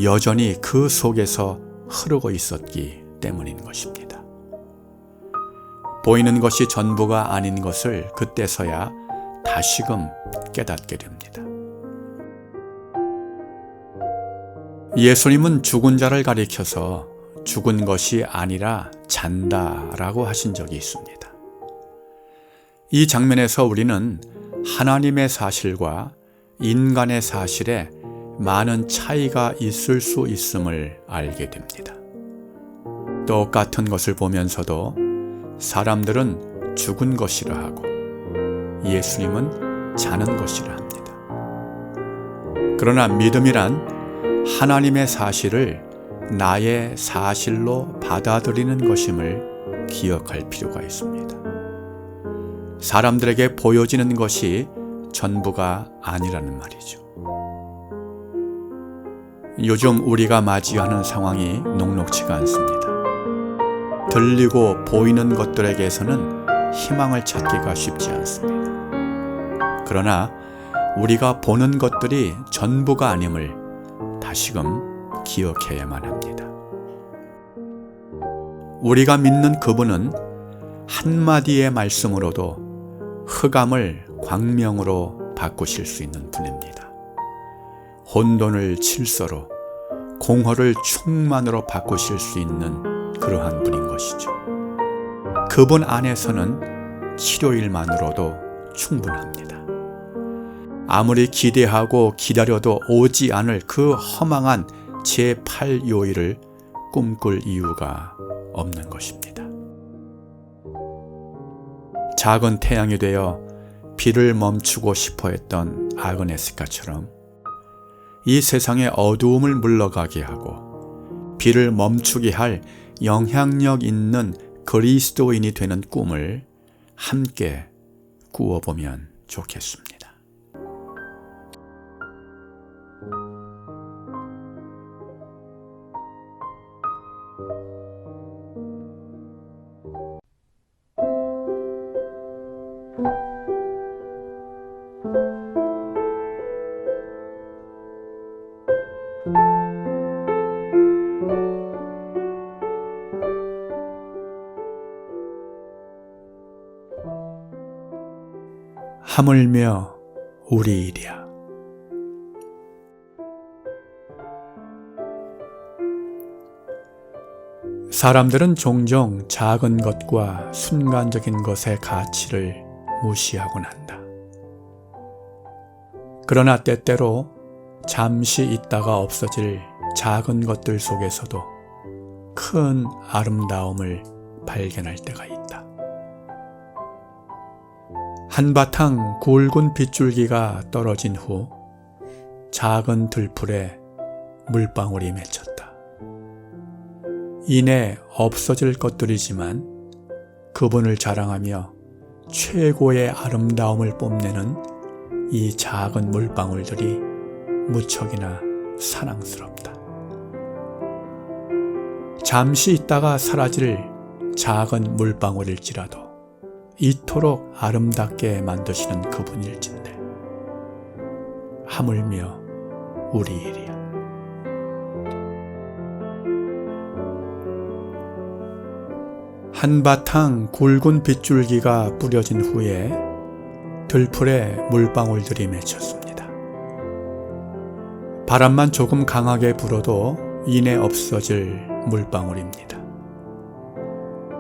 여전히 그 속에서 흐르고 있었기 때문인 것입니다. 보이는 것이 전부가 아닌 것을 그때서야 다시금 깨닫게 됩니다. 예수님은 죽은 자를 가리켜서 죽은 것이 아니라 잔다라고 하신 적이 있습니다. 이 장면에서 우리는 하나님의 사실과 인간의 사실에 많은 차이가 있을 수 있음을 알게 됩니다. 똑같은 것을 보면서도 사람들은 죽은 것이라 하고 예수님은 자는 것이라 합니다. 그러나 믿음이란 하나님의 사실을 나의 사실로 받아들이는 것임을 기억할 필요가 있습니다. 사람들에게 보여지는 것이 전부가 아니라는 말이죠. 요즘 우리가 맞이하는 상황이 녹록치가 않습니다. 들리고 보이는 것들에게서는 희망을 찾기가 쉽지 않습니다. 그러나 우리가 보는 것들이 전부가 아님을 다시금 기억해야만 합니다. 우리가 믿는 그분은 한마디의 말씀으로도 흑암을 광명으로 바꾸실 수 있는 분입니다. 혼돈을 질서로, 공허를 충만으로 바꾸실 수 있는 그러한 분인 것이죠. 그분 안에서는 치료일만으로도 충분합니다. 아무리 기대하고 기다려도 오지 않을 그 허망한 제8요일을 꿈꿀 이유가 없는 것입니다. 작은 태양이 되어 비를 멈추고 싶어 했던 아그네스카처럼 이 세상의 어두움을 물러가게 하고 비를 멈추게 할 영향력 있는 그리스도인이 되는 꿈을 함께 꾸어보면 좋겠습니다. 하물며 우리 일이야. 사람들은 종종 작은 것과 순간적인 것의 가치를 무시하곤 한다. 그러나 때때로 잠시 있다가 없어질 작은 것들 속에서도 큰 아름다움을 발견할 때가 있다. 한바탕 굵은 빗줄기가 떨어진 후 작은 들풀에 물방울이 맺혔다. 이내 없어질 것들이지만 그분을 자랑하며 최고의 아름다움을 뽐내는 이 작은 물방울들이 무척이나 사랑스럽다. 잠시 있다가 사라질 작은 물방울일지라도 이토록 아름답게 만드시는 그분일진데 하물며 우리 일이야. 한바탕 굵은 빗줄기가 뿌려진 후에 들풀에 물방울들이 맺혔습니다. 바람만 조금 강하게 불어도 이내 없어질 물방울입니다.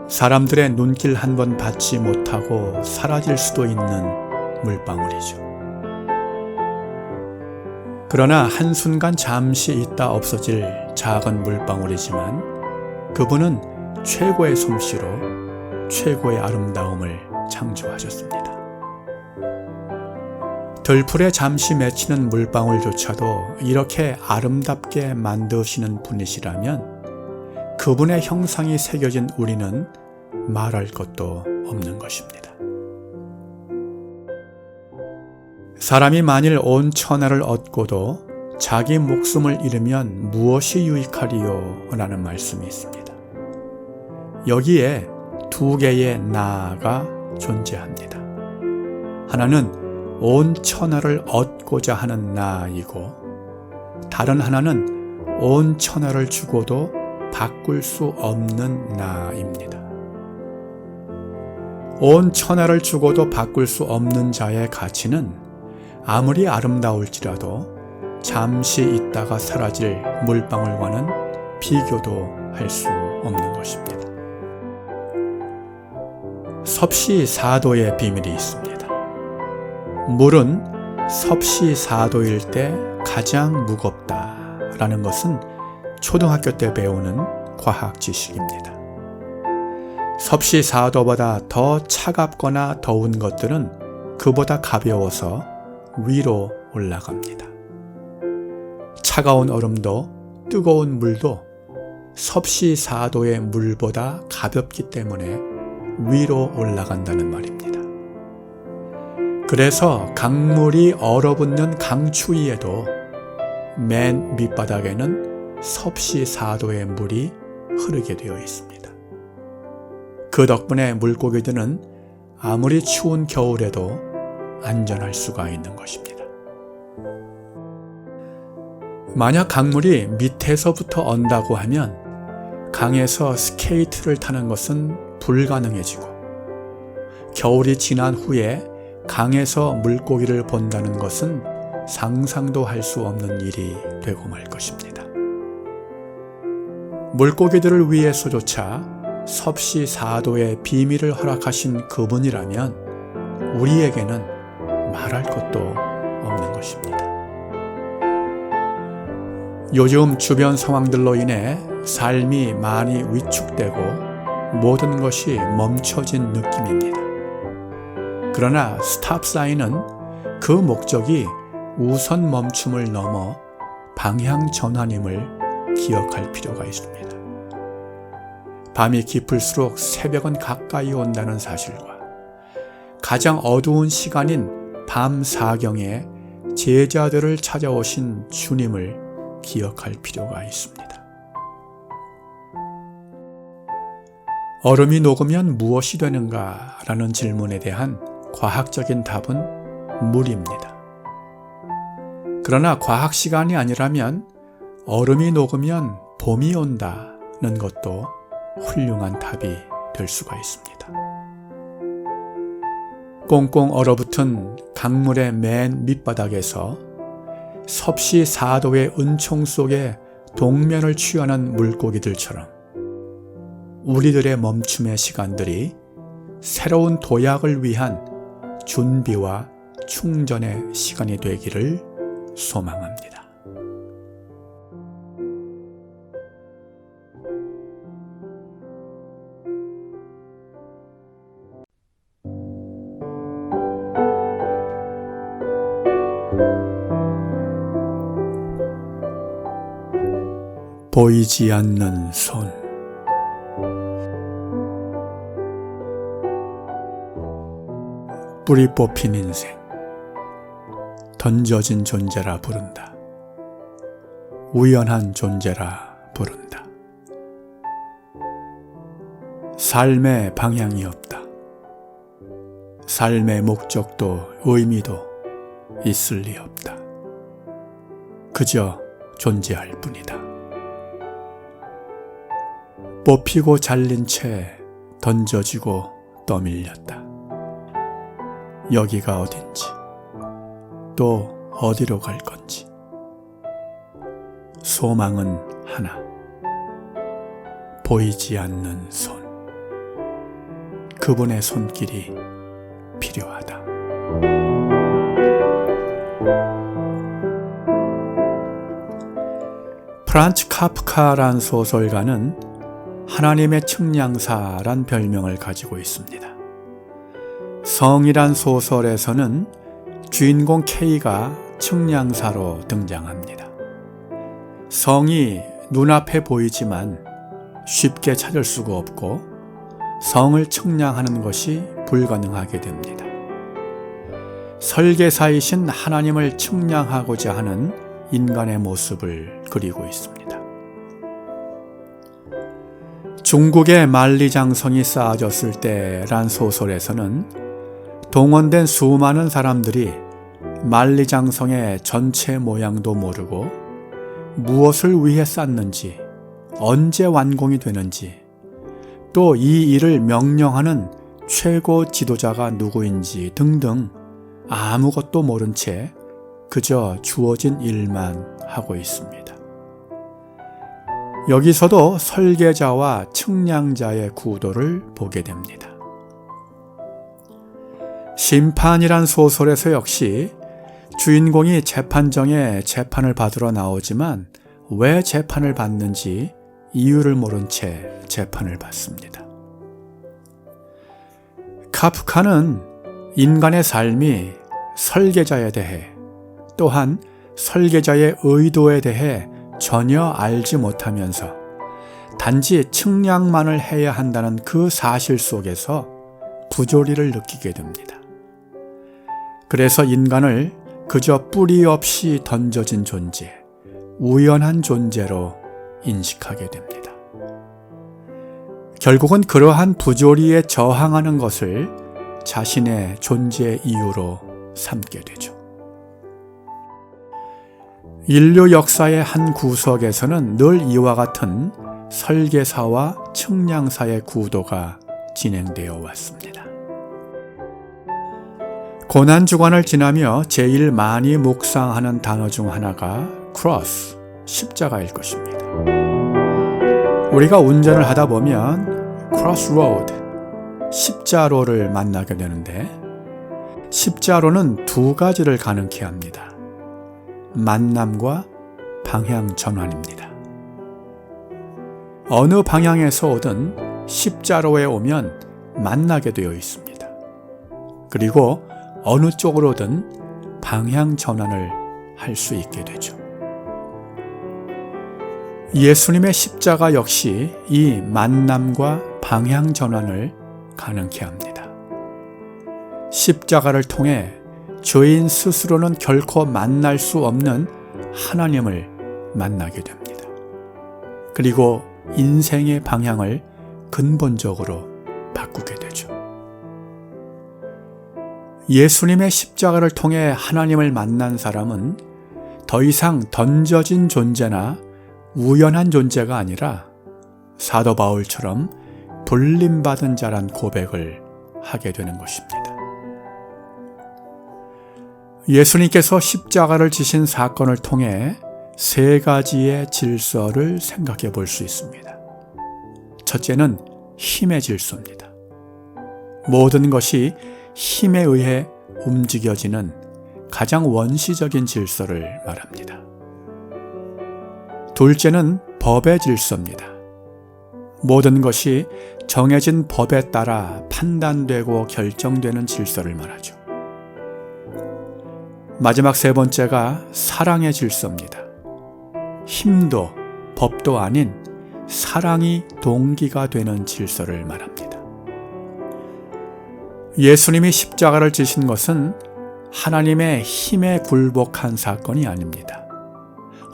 사람들의 눈길 한 번 받지 못하고 사라질 수도 있는 물방울이죠. 그러나 한순간 잠시 있다 없어질 작은 물방울이지만 그분은 최고의 솜씨로 최고의 아름다움을 창조하셨습니다. 들풀에 잠시 맺히는 물방울조차도 이렇게 아름답게 만드시는 분이시라면 그분의 형상이 새겨진 우리는 말할 것도 없는 것입니다. 사람이 만일 온 천하를 얻고도 자기 목숨을 잃으면 무엇이 유익하리요? 라는 말씀이 있습니다. 여기에 두 개의 나가 존재합니다. 하나는 온 천하를 얻고자 하는 나이고 다른 하나는 온 천하를 주고도 바꿀 수 없는 나입니다. 온 천하를 주고도 바꿀 수 없는 자의 가치는 아무리 아름다울지라도 잠시 있다가 사라질 물방울과는 비교도 할 수 없는 것입니다. 섭씨 4도의 비밀이 있습니다. 물은 섭씨 4도일 때 가장 무겁다라는 것은 초등학교 때 배우는 과학 지식입니다. 섭씨 4도보다 더 차갑거나 더운 것들은 그보다 가벼워서 위로 올라갑니다. 차가운 얼음도 뜨거운 물도 섭씨 4도의 물보다 가볍기 때문에 위로 올라간다는 말입니다. 그래서 강물이 얼어붙는 강추위에도 맨 밑바닥에는 섭씨 4도의 물이 흐르게 되어 있습니다. 그 덕분에 물고기들은 아무리 추운 겨울에도 안전할 수가 있는 것입니다. 만약 강물이 밑에서부터 언다고 하면 강에서 스케이트를 타는 것은 불가능해지고 겨울이 지난 후에 강에서 물고기를 본다는 것은 상상도 할 수 없는 일이 되고 말 것입니다. 물고기들을 위해서조차 섭씨 4도의 비밀을 허락하신 그분이라면 우리에게는 말할 것도 없는 것입니다. 요즘 주변 상황들로 인해 삶이 많이 위축되고 모든 것이 멈춰진 느낌입니다. 그러나 스탑 사인은 그 목적이 우선 멈춤을 넘어 방향 전환임을 기억할 필요가 있습니다. 밤이 깊을수록 새벽은 가까이 온다는 사실과 가장 어두운 시간인 밤 사경에 제자들을 찾아오신 주님을 기억할 필요가 있습니다. 얼음이 녹으면 무엇이 되는가? 라는 질문에 대한 과학적인 답은 물입니다. 그러나 과학 시간이 아니라면 얼음이 녹으면 봄이 온다는 것도 훌륭한 답이 될 수가 있습니다. 꽁꽁 얼어붙은 강물의 맨 밑바닥에서 섭씨 4도의 은총 속에 동면을 취하는 물고기들처럼 우리들의 멈춤의 시간들이 새로운 도약을 위한 준비와 충전의 시간이 되기를 소망합니다. 보이지 않는 손. 뿌리 뽑힌 인생. 던져진 존재라 부른다. 우연한 존재라 부른다. 삶의 방향이 없다. 삶의 목적도 의미도 있을 리 없다. 그저 존재할 뿐이다. 뽑히고 잘린 채 던져지고 떠밀렸다. 여기가 어딘지, 또 어디로 갈 건지. 소망은 하나. 보이지 않는 손. 그분의 손길이 필요하다. 프란츠 카프카란 소설가는 하나님의 측량사란 별명을 가지고 있습니다. 성이란 소설에서는 주인공 K가 측량사로 등장합니다. 성이 눈앞에 보이지만 쉽게 찾을 수가 없고 성을 측량하는 것이 불가능하게 됩니다. 설계사이신 하나님을 측량하고자 하는 인간의 모습을 그리고 있습니다. 중국의 만리장성이 쌓아졌을 때란 소설에서는 동원된 수많은 사람들이 만리장성의 전체 모양도 모르고 무엇을 위해 쌓는지, 언제 완공이 되는지, 또 이 일을 명령하는 최고 지도자가 누구인지 등등 아무것도 모른 채 그저 주어진 일만 하고 있습니다. 여기서도 설계자와 측량자의 구도를 보게 됩니다. 심판이란 소설에서 역시 주인공이 재판정에 재판을 받으러 나오지만 왜 재판을 받는지 이유를 모른 채 재판을 받습니다. 카프카는 인간의 삶이 설계자에 대해 또한 설계자의 의도에 대해 전혀 알지 못하면서 단지 측량만을 해야 한다는 그 사실 속에서 부조리를 느끼게 됩니다. 그래서 인간을 그저 뿌리 없이 던져진 존재, 우연한 존재로 인식하게 됩니다. 결국은 그러한 부조리에 저항하는 것을 자신의 존재 이유로 삼게 되죠. 인류 역사의 한 구석에서는 늘 이와 같은 설계사와 측량사의 구도가 진행되어 왔습니다. 고난주간을 지나며 제일 많이 묵상하는 단어 중 하나가 크로스, 십자가일 것입니다. 우리가 운전을 하다 보면 크로스로드, 십자로를 만나게 되는데 십자로는 두 가지를 가능케 합니다. 만남과 방향 전환입니다. 어느 방향에서 오든 십자로에 오면 만나게 되어 있습니다. 그리고 어느 쪽으로든 방향 전환을 할 수 있게 되죠. 예수님의 십자가 역시 이 만남과 방향 전환을 가능케 합니다. 십자가를 통해 죄인 스스로는 결코 만날 수 없는 하나님을 만나게 됩니다. 그리고 인생의 방향을 근본적으로 바꾸게 되죠. 예수님의 십자가를 통해 하나님을 만난 사람은 더 이상 던져진 존재나 우연한 존재가 아니라 사도 바울처럼 불림받은 자란 고백을 하게 되는 것입니다. 예수님께서 십자가를 지신 사건을 통해 세 가지의 질서를 생각해 볼 수 있습니다. 첫째는 힘의 질서입니다. 모든 것이 힘에 의해 움직여지는 가장 원시적인 질서를 말합니다. 둘째는 법의 질서입니다. 모든 것이 정해진 법에 따라 판단되고 결정되는 질서를 말하죠. 마지막 세 번째가 사랑의 질서입니다. 힘도 법도 아닌 사랑이 동기가 되는 질서를 말합니다. 예수님이 십자가를 지신 것은 하나님의 힘에 굴복한 사건이 아닙니다.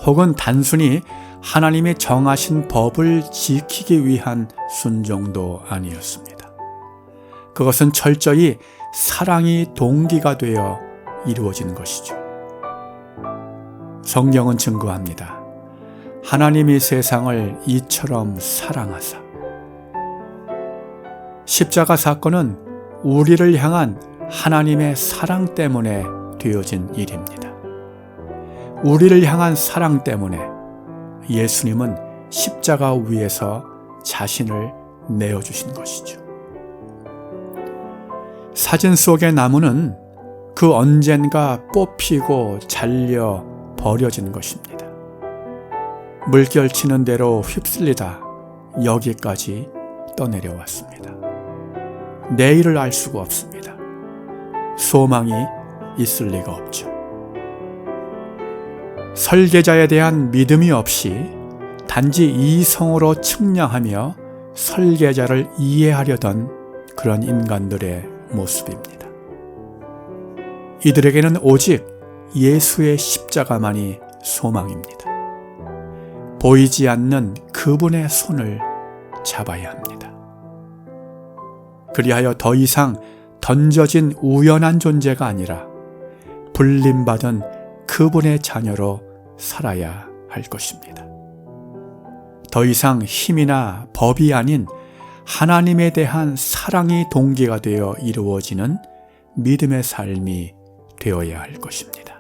혹은 단순히 하나님이 정하신 법을 지키기 위한 순종도 아니었습니다. 그것은 철저히 사랑이 동기가 되어 이루어진 것이죠. 성경은 증거합니다. 하나님이 세상을 이처럼 사랑하사. 십자가 사건은 우리를 향한 하나님의 사랑 때문에 되어진 일입니다. 우리를 향한 사랑 때문에 예수님은 십자가 위에서 자신을 내어주신 것이죠. 사진 속의 나무는 그 언젠가 뽑히고 잘려 버려진 것입니다. 물결 치는 대로 휩쓸리다 여기까지 떠내려왔습니다. 내일을 알 수가 없습니다. 소망이 있을 리가 없죠. 설계자에 대한 믿음이 없이 단지 이성으로 측량하며 설계자를 이해하려던 그런 인간들의 모습입니다. 이들에게는 오직 예수의 십자가만이 소망입니다. 보이지 않는 그분의 손을 잡아야 합니다. 그리하여 더 이상 던져진 우연한 존재가 아니라 불림받은 그분의 자녀로 살아야 할 것입니다. 더 이상 힘이나 법이 아닌 하나님에 대한 사랑이 동기가 되어 이루어지는 믿음의 삶이 되어야 할 것입니다.